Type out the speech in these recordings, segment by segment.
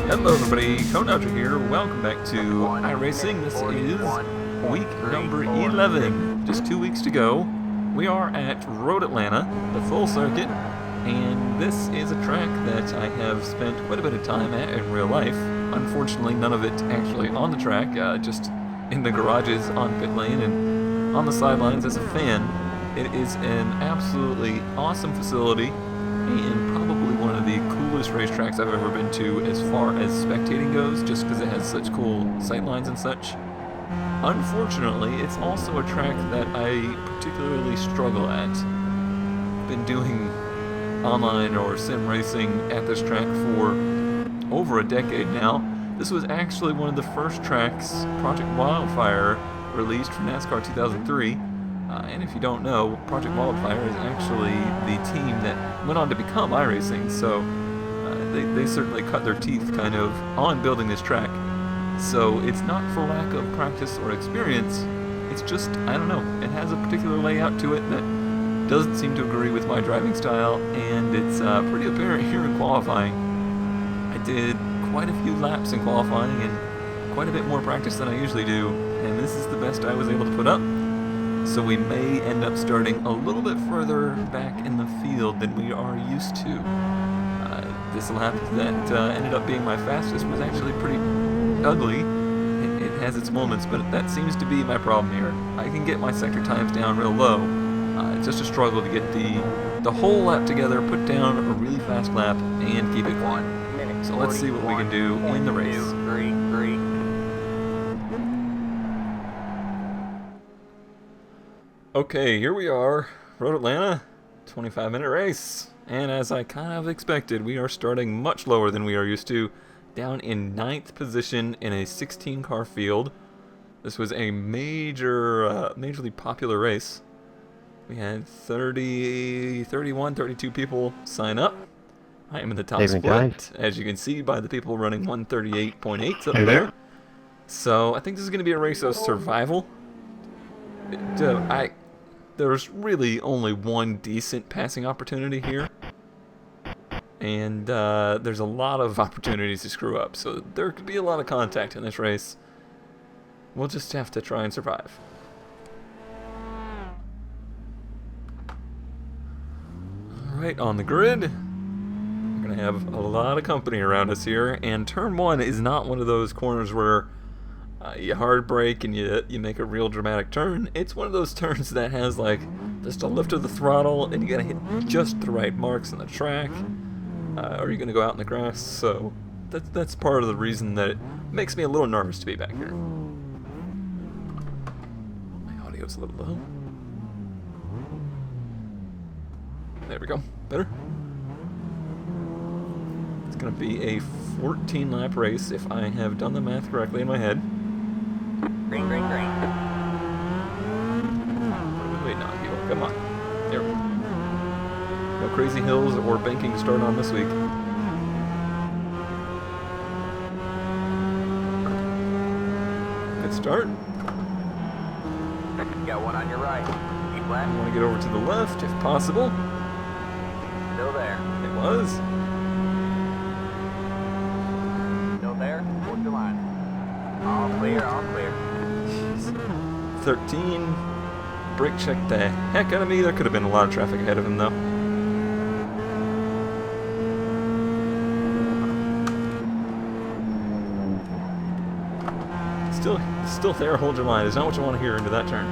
Hello everybody, Conoucher here. Welcome back to iRacing. This is week number 11. Just 2 weeks to go. We are at Road Atlanta, the full circuit, and this is a track that I have spent quite a bit of time at in real life. Unfortunately, none of it actually on the track, just in the garages on pit lane and on the sidelines as a fan. It is an absolutely awesome facility and probably one of the coolest racetracks I've ever been to as far as spectating goes, just because it has such cool sightlines and such. Unfortunately, it's also a track that I particularly struggle at. Been doing online or sim racing at this track for over a decade now. This was actually one of the first tracks Project Wildfire released from NASCAR 2003. And if you don't know, Project Wildfire is actually the team that went on to become iRacing, so they certainly cut their teeth kind of on building this track. So it's not for lack of practice or experience, it's just, I don't know, it has a particular layout to it that doesn't seem to agree with my driving style, and it's pretty apparent here in qualifying. I did quite a few laps in qualifying and quite a bit more practice than I usually do, and this is the best I was able to put up. So we may end up starting a little bit further back in the field than we are used to. This lap that ended up being my fastest was actually pretty ugly. It has its moments, but that seems to be my problem here. I can get my sector times down real low. It's just a struggle to get the whole lap together, put down a really fast lap, and keep it going. So let's see what we can do in the race. Okay, here we are, Road Atlanta, 25-minute race, and as I kind of expected, we are starting much lower than we are used to, down in 9th position in a 16-car field. This was a majorly popular race. We had 31, 32 people sign up. I am in the top split, as you can see by the people running 138.8s up there. So I think this is going to be a race of survival. There's really only one decent passing opportunity here, and there's a lot of opportunities to screw up, so there could be a lot of contact in this race. We'll just have to try and survive. Alright, on the grid, we're going to have a lot of company around us here, and turn 1 is not one of those corners where you hard brake and you make a real dramatic turn. It's one of those turns that has like just a lift of the throttle and you gotta hit just the right marks on the track, or you're gonna go out in the grass. So that's part of the reason that it makes me a little nervous to be back here. My audio's a little low. There we go. Better. It's gonna be a 14 lap race if I have done the math correctly in my head. Green. What are we waiting on, people? Come on. There we go. No crazy hills or banking to start on this week. Good start. You got one on your right. Keep left. I want to get over to the left if possible. Still there. It was. Still there. Towards the line. All clear, all clear. 13. Brake checked the heck out of me. There could have been a lot of traffic ahead of him, though. Still there. Hold your line. It's not what you want to hear into that turn.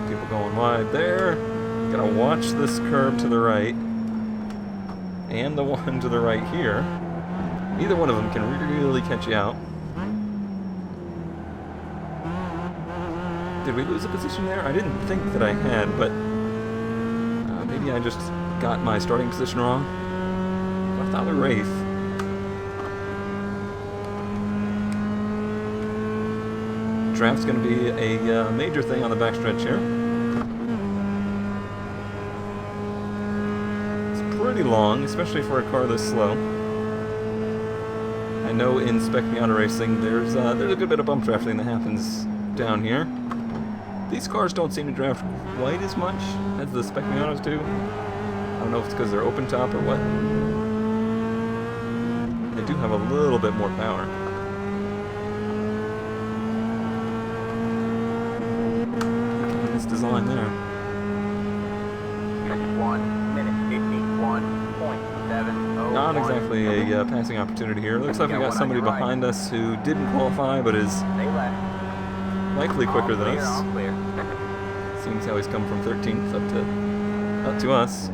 People going wide there. Gotta watch this curb to the right. And the one to the right here. Either one of them can really catch you out. Did we lose a position there? I didn't think that I had, but maybe I just got my starting position wrong. I thought we were 8th. Draft's going to be a major thing on the backstretch here. It's pretty long, especially for a car this slow. I know in Spec Miata racing there's a good bit of bump drafting that happens down here. These cars don't seem to draft quite as much as the Spec Miatas do. don't know if it's because they're open top or what. They do have a little bit more power. This design there. 1 minute 51.7. Not exactly a passing opportunity here. Looks like we got somebody behind us who didn't qualify but is likely quicker than us. Seems how he's come from 13th up to us.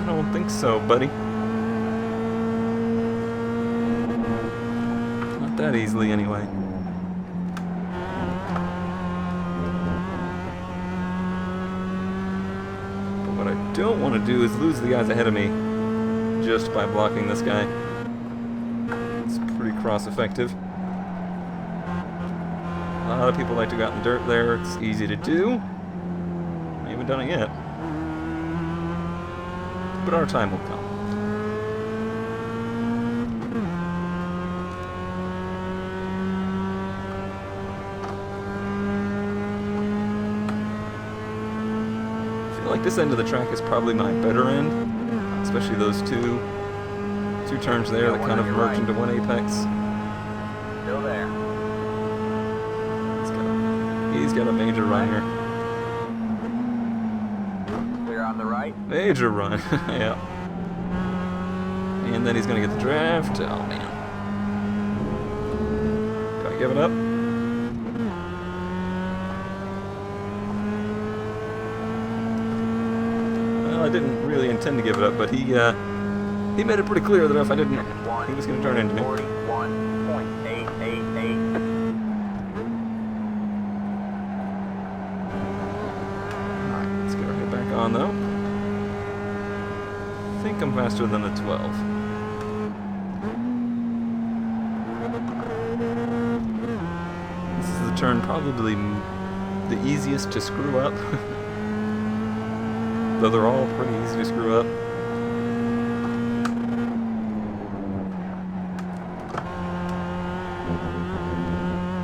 I don't think so, buddy. Not that easily, anyway. But what I don't want to do is lose the guys ahead of me just by blocking this guy. It's pretty cross-effective. A lot of people like to go out in the dirt there. It's easy to do. I haven't done it yet. But our time will come. I feel like this end of the track is probably my better end, especially those two turns there that kind of merge into one apex. Still there. He's got a major run here. Clear on the right. Major run, yeah. And then he's gonna get the draft. Oh man. Do I give it up? Well, I didn't really intend to give it up, but he made it pretty clear that if I didn't, he was gonna turn into me. 41.888. Alright, let's get our head back on though. I think I'm faster than the 12. This is the turn probably the easiest to screw up. Though they're all pretty easy to screw up.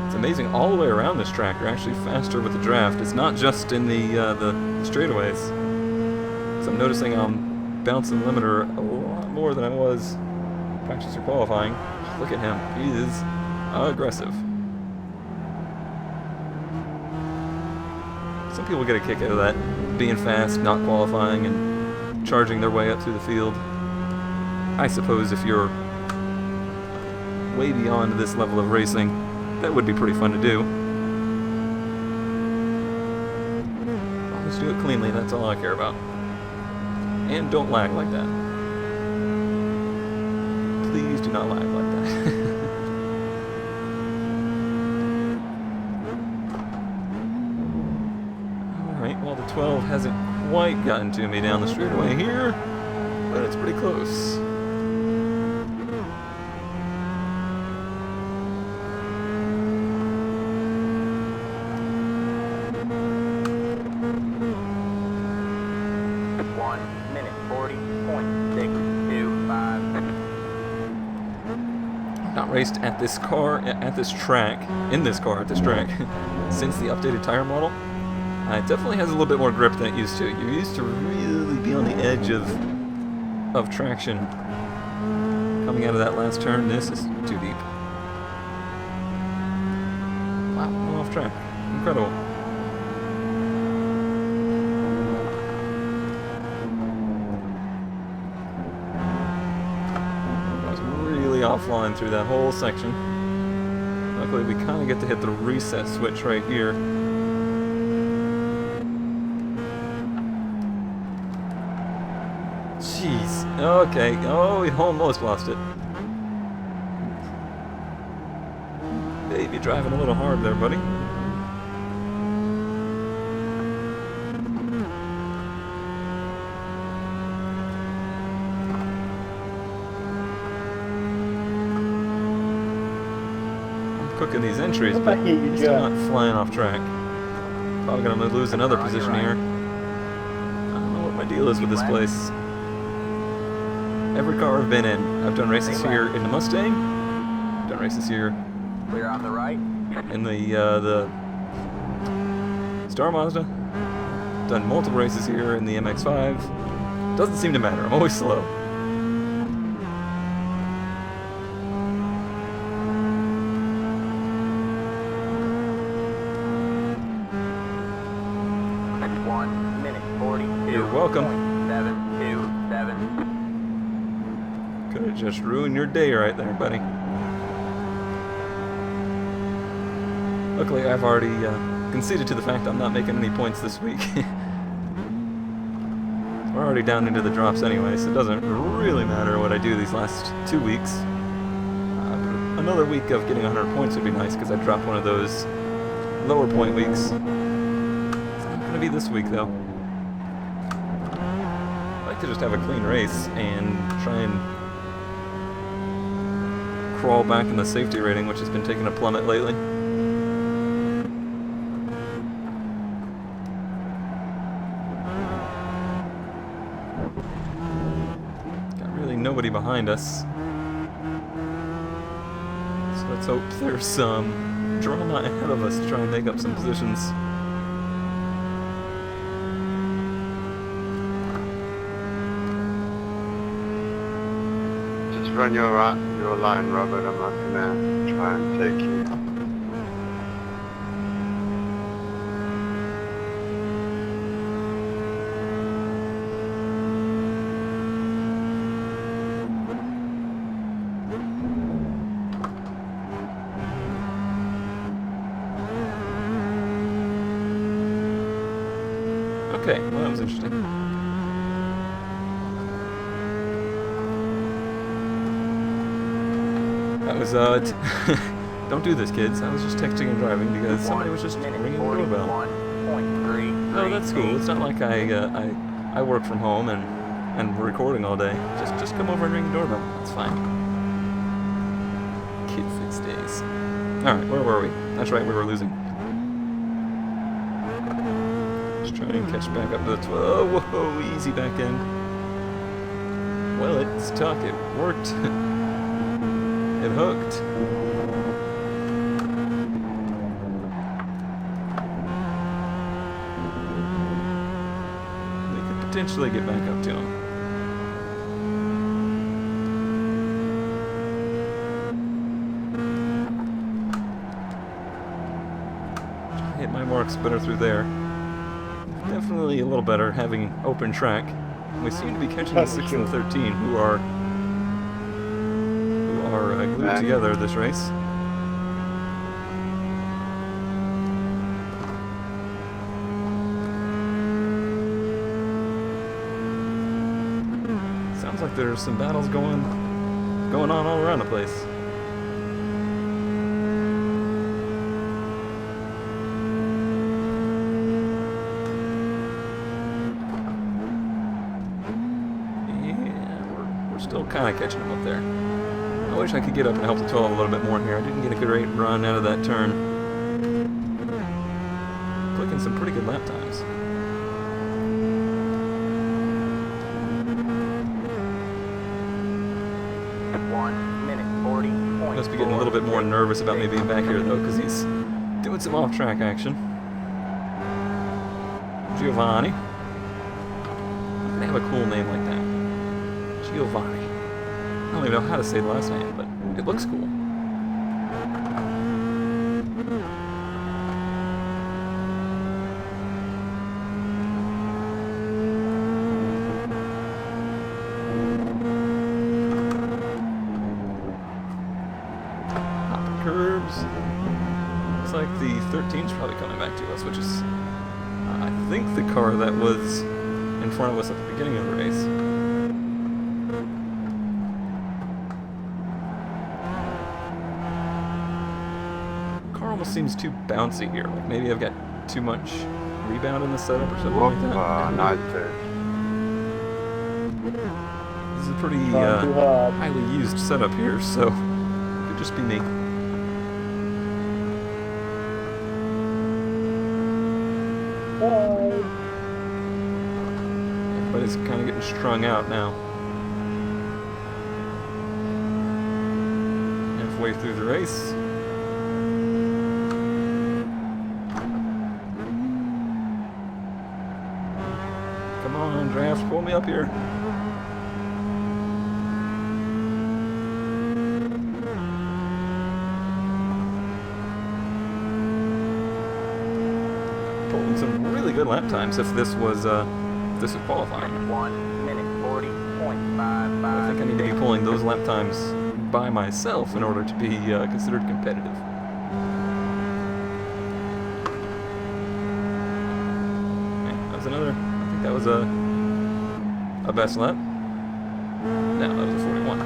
It's amazing, all the way around this track you're actually faster with the draft. It's not just in the straightaways. So I'm noticing I'm bouncing the limiter a lot more than I was practice or qualifying. Look at him, he is aggressive. Some people get a kick out of that, being fast, not qualifying, and charging their way up through the field. I suppose if you're way beyond this level of racing, that would be pretty fun to do. Always do it cleanly, that's all I care about. And don't lag like that. Please do not lag like that. Alright, well the 12 hasn't quite gotten to me down the straightaway here, but it's pretty close. Not raced at this car, at this track, in this car at this track, since the updated tire model. It definitely has a little bit more grip than it used to. You used to really be on the edge of traction. Coming out of that last turn, this is too deep. Wow, I'm off track. Incredible. Offline through that whole section. Luckily we kind of get to hit the reset switch right here. Jeez. Okay. Oh, we almost lost it. Baby, driving a little hard there, buddy. Cooking these entries, but still not flying off track. Probably gonna lose another position here. I don't know what my deal is with this place. Every car I've been in, I've done races here in the Mustang, I've done races here Clear on the right. in the Star Mazda. Done multiple races here in the MX-5. Doesn't seem to matter. I'm always slow. You're welcome. 727. Could have just ruined your day right there, buddy. Luckily, I've already conceded to the fact I'm not making any points this week. We're already down into the drops anyway, so it doesn't really matter what I do these last 2 weeks. But another week of getting 100 points would be nice, because I dropped one of those lower point weeks. It's not going to be this week, though. I'd like to just have a clean race and try and crawl back in the safety rating, which has been taking a plummet lately. Nobody behind us. So let's hope there's some drama ahead of us to try and make up some positions. Just run your line, Robert. I'm not gonna try and take you. Okay, well that was interesting. That was, don't do this, kids. I was just texting and driving because somebody was just ringing the doorbell. Oh, that's cool. It's not like I work from home and we're recording all day. Just come over and ring the doorbell. That's fine. Kids these days. Alright, where were we? That's right, we were losing. Try and catch back up to the 12. Whoa, easy back end. Well, it stuck. It worked. It hooked. We could potentially get back up to him. Hit my marks better through there. Definitely a little better having open track. We seem to be catching the 6 and the 13 who are glued together this race. Sounds like there's some battles going on all around the place. Still kind of catching them up there. I wish I could get up and help the 12 a little bit more here. I didn't get a great run out of that turn. Clicking some pretty good lap times. Must be getting a little bit more nervous about me being back here though, because he's doing some off-track action. Giovanni. How can they have a cool name like that? Giovanni. I don't even know how to say the last name, but it looks cool. Hopping curbs. Looks like the 13's probably coming back to us, which is, I think, the car that was in front of us at the beginning of the race. Almost seems too bouncy here. Like maybe I've got too much rebound in the setup or something like that. Nice there. This is a pretty highly used setup here, so it could just be me. Everybody's kind of getting strung out now. Halfway through the race. on, draft, pull me up here. Pulling some really good lap times if this was qualifying. 1 minute 40.55. I think I need to be pulling those lap times by myself in order to be considered competitive. Okay, that was another. I think that was a best lap. No, that was a 41.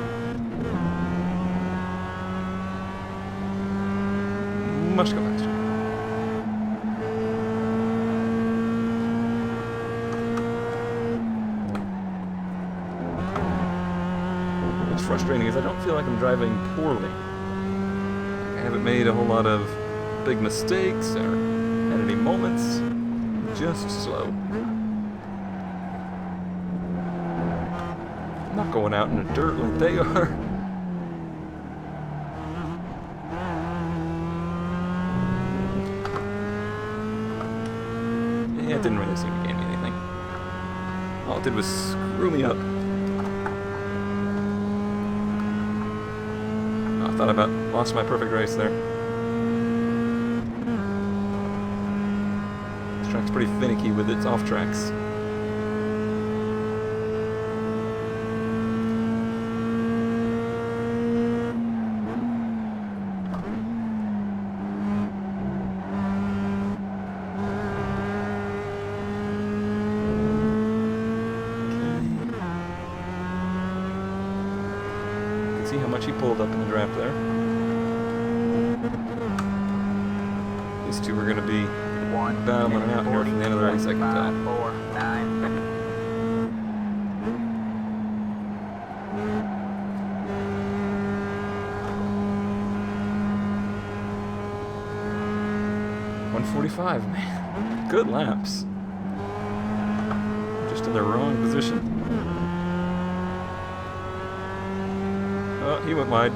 Much go faster. What's frustrating is I don't feel like I'm driving poorly. I haven't made a whole lot of big mistakes or had any moments. Just slow. I'm not going out in the dirt like they are. Yeah, it didn't really seem to gain me anything. All it did was screw me up. I thought I about lost my perfect race there. This track's pretty finicky with its off tracks. See how much he pulled up in the draft there. These two are going to be battling out here from the end of the race, I can tell. 4, 9. .145, man. Good laps. Just in the wrong position. Oh, he went wide.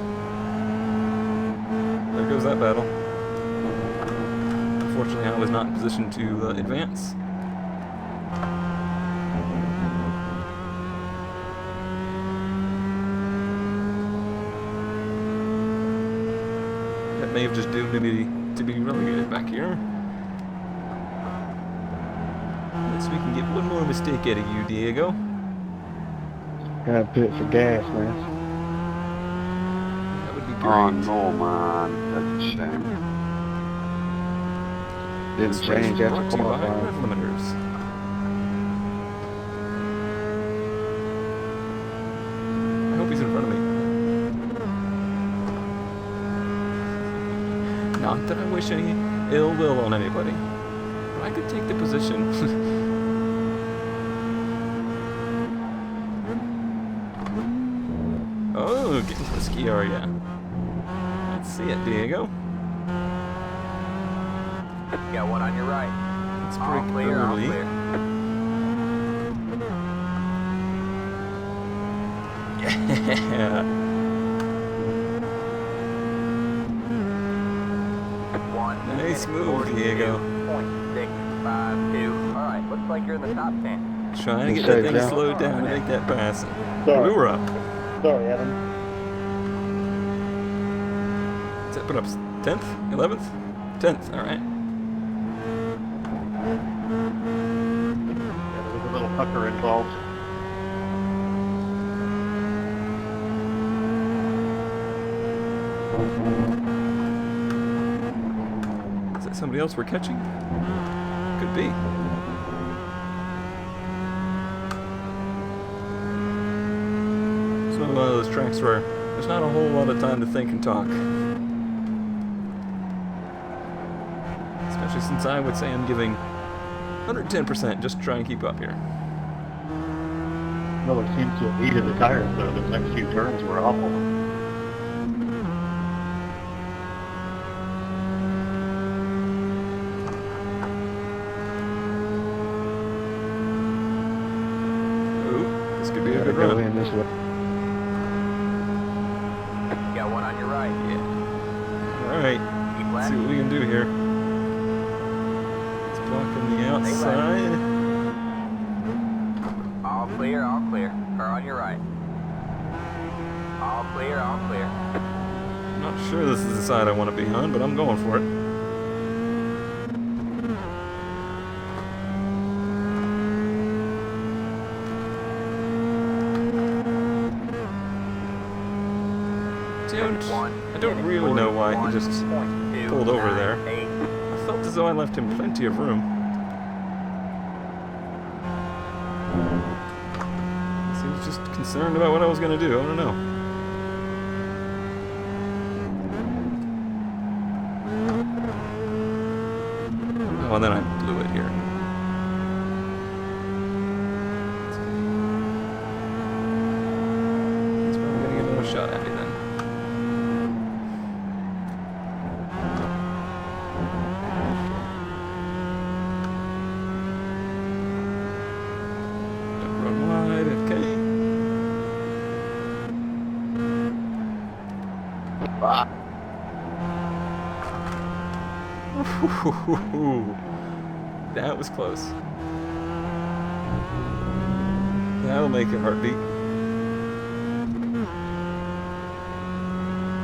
There goes that battle. Unfortunately, I was not in position to advance. That may have just doomed me to be relegated back here. Unless we can get one more mistake out of you, Diego. Gotta put it for gas, man. Oh no, man, that's a shame. Didn't This race change was after brought to you by qualifying. rev limiters. I hope he's in front of me. Not that I wish any ill will on anybody, but I could take the position. Oh, getting risky, are ya? Let's see it, Diego. Got one on your right. It's All pretty clear, all early. clear. Yeah. 1 Nice minute move, Diego. 42.652. All right, looks like you're in the top 10. Trying to get Slow that thing down. slowed down and make that pass. Sorry. We were up. Sorry, Adam. Is that put up 10th? 11th? 10th, alright. Yeah, there was a little pucker involved. Is that somebody else we're catching? Could be. It's one of those tracks where there's not a whole lot of time to think and talk. Especially since I would say I'm giving 110% just to try and keep up here. No, it seems to have heated the tires, though. The next few turns were awful. Ooh, this could be a Gotta good go run. in this way. Got one on your right. Yeah. Alright, Keep let's see left. what we can do here. It's blocking the outside. All clear, all clear. Car on your right. All clear, all clear. Not sure this is the side I want to be on, but I'm going for it. I don't really know why he just pulled over there. I felt as though I left him plenty of room. He was just concerned about what I was going to do. I don't know. Oh, and then I blew it here. He's probably going to get another shot at me then. That was close. That'll make a heartbeat.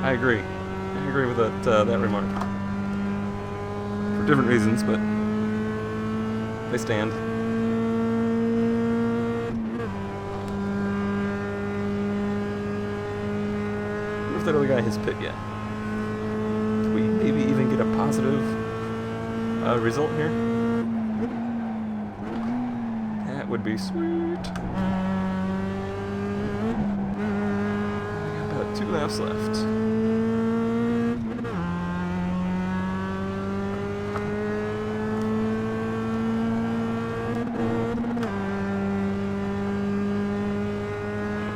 I agree. I agree with that remark. For different reasons, but they stand. I wonder if that other guy has pit yet. Do we maybe even get a positive result here? That would be sweet. I got about 2 laps left.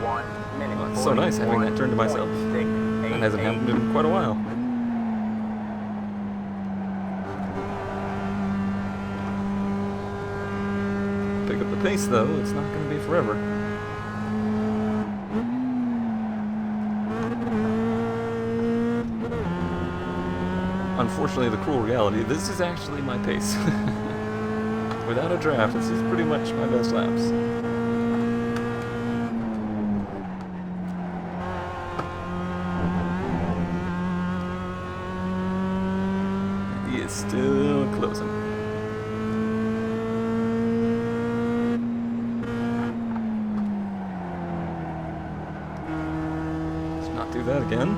Oh, it's so nice having that turn to myself. That hasn't happened in quite a while. Pick up the pace though, it's not going to be forever. Unfortunately, the cruel reality, this is actually my pace. Without a draft, this is pretty much my best laps. He is still closing. Do that again,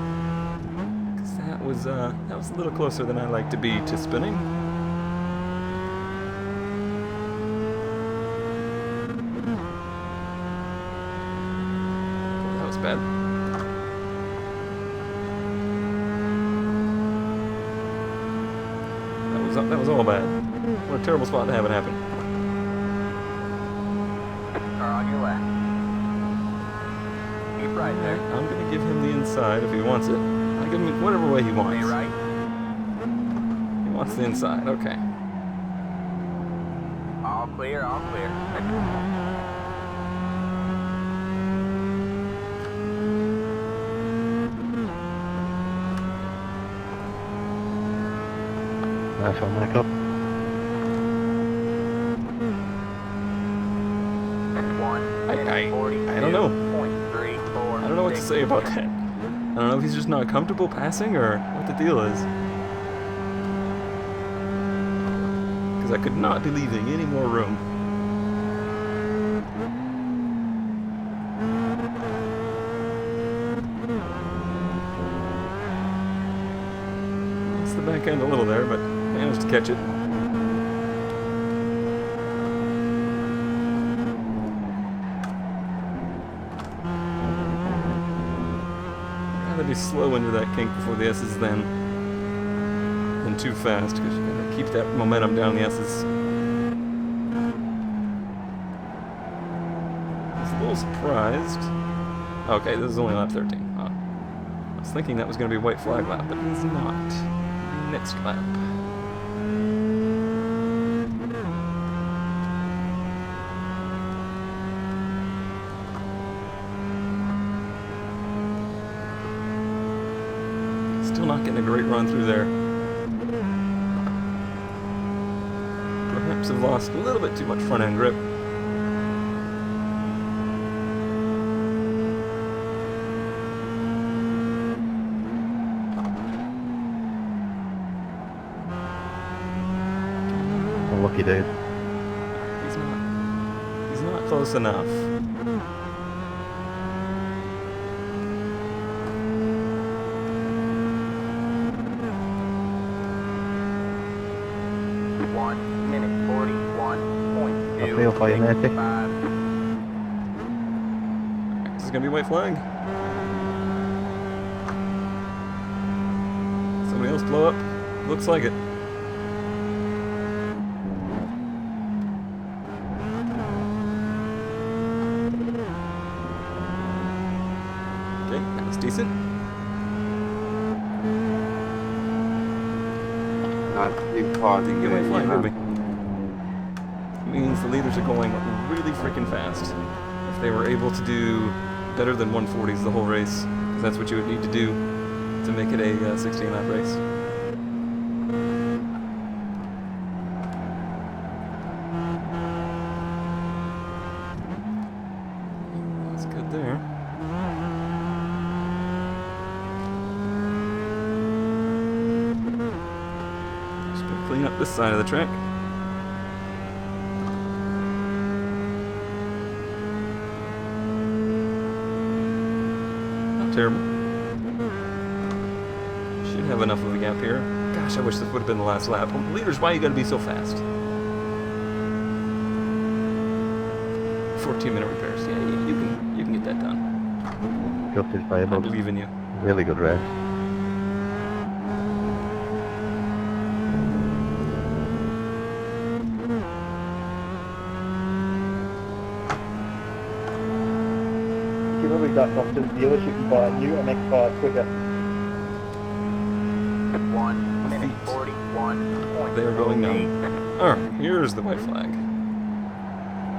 because that was a little closer than I like to be to spinning. That was bad. That was all bad. What a terrible spot to have it happen. Car on your left. Keep right there. I'm gonna give him the inside if he wants it. I give him whatever way he wants. Right. He wants the inside. Okay. All clear, all clear. Nice one, Michael. I don't know. I don't know what to say about that. I don't know if he's just not comfortable passing or what the deal is. Because I could not be leaving any more room. Lost the back end a little there, but managed to catch it. Be slow into that kink before the S's then too fast, because you gotta keep that momentum down the S's. I was a little surprised. Okay, this is only lap 13. I was thinking that was going to be a white flag lap, but it's not. Next lap. Still not getting a great run through there. Perhaps have lost a little bit too much front end grip. Unlucky dude. He's not close enough. I feel for you, matey. This is gonna be white flag. Somebody else blow up? Looks like it. Okay, that was decent. Not too far to Didn't get go, white flag, you know. did we? Means the leaders are going really freaking fast. If they were able to do better than 140s the whole race, 'cause that's what you would need to do to make it a 16-lap race. That's good there. Just gonna clean up this side of the track. Terrible. Should have enough of a gap here. Gosh, I wish this would have been the last lap. Leaders, why you gotta be so fast? 14-minute repairs. Yeah, you can get that done. Gutted for you, I bud. believe in you. Really good race. If you really got off to the dealership and buy a new MX-5 quicker. 1 minute 41. They are going now. Alright, here's the white flag.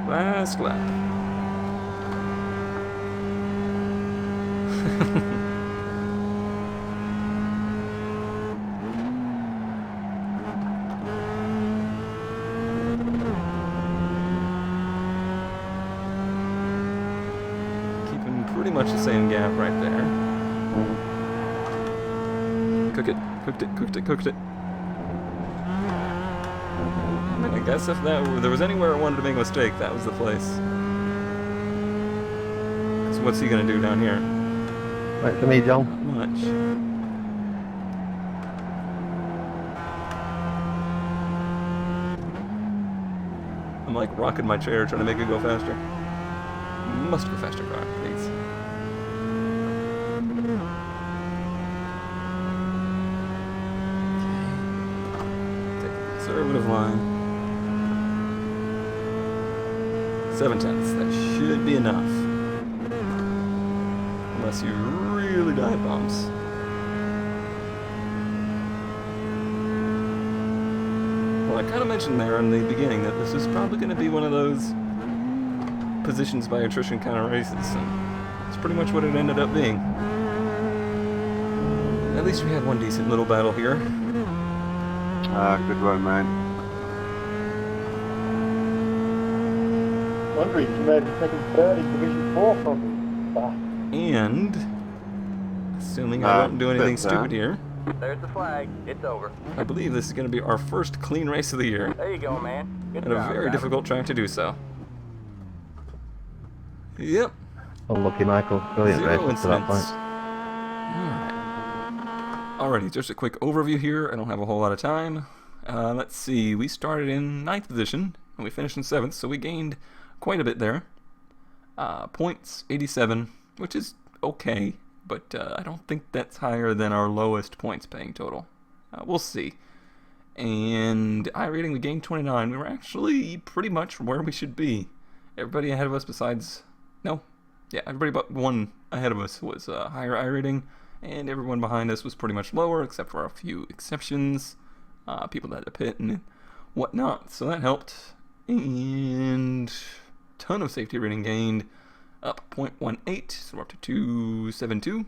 Last lap. Keeping pretty much the same gap right there. Cook it, cooked it, cooked it, cooked it. I guess if there was anywhere I wanted to make a mistake, that was the place. So what's he gonna do down here? Right for me, John. Not much. I'm like rocking my chair trying to make it go faster. Must go faster, car, please. Take the conservative line. 7/10. That should be enough. Unless you really dive bombs. Well, I kind of mentioned there in the beginning that this is probably going to be one of those positions by attrition kind of races, and it's pretty much what it ended up being. At least we had one decent little battle here. Good one, man. Wondering if you made the second third in Division 4 from And, assuming I don't do anything stupid here, There's the flag. It's over. I believe this is going to be our first clean race of the year, There you go, man. Good and a job, very driver. difficult track to do so. Yep. Unlucky, Michael. Brilliant Zero race to that incidents. point. Alrighty, just a quick overview here. I don't have a whole lot of time. Let's see. We started in 9th position and we finished in 7th, so we gained quite a bit there. Points 87, which is okay, but I don't think that's higher than our lowest points paying total. We'll see. And iRating, we gained 29. We were actually pretty much where we should be. Everybody ahead of us besides... No. Yeah, everybody but one ahead of us was higher iRating, and everyone behind us was pretty much lower, except for a few exceptions. People that had to pit and whatnot, so that helped. And ton of safety rating gained, up 0.18, so we're up to 272.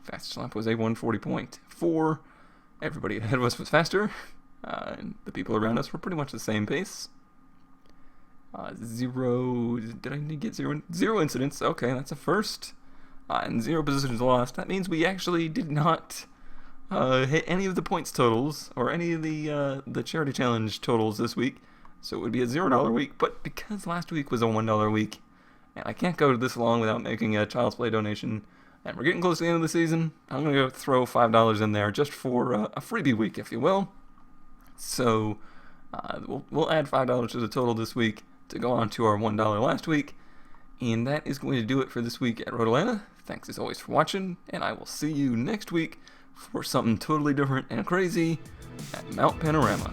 Fastest lap was a 140.4. Everybody ahead of us was faster, and the people around us were pretty much the same pace. Zero, did I get zero? Zero incidents, okay, that's a first. And 0 positions lost. That means we actually did not hit any of the points totals or any of the charity challenge totals this week. So it would be a $0 week. But because last week was a $1 week, and I can't go this long without making a Child's Play donation, and we're getting close to the end of the season, I'm going to go throw $5 in there just for a freebie week, if you will. So we'll add $5 to the total this week to go on to our $1 last week. And that is going to do it for this week at Road Atlanta. Thanks as always for watching, and I will see you next week for something totally different and crazy at Mount Panorama.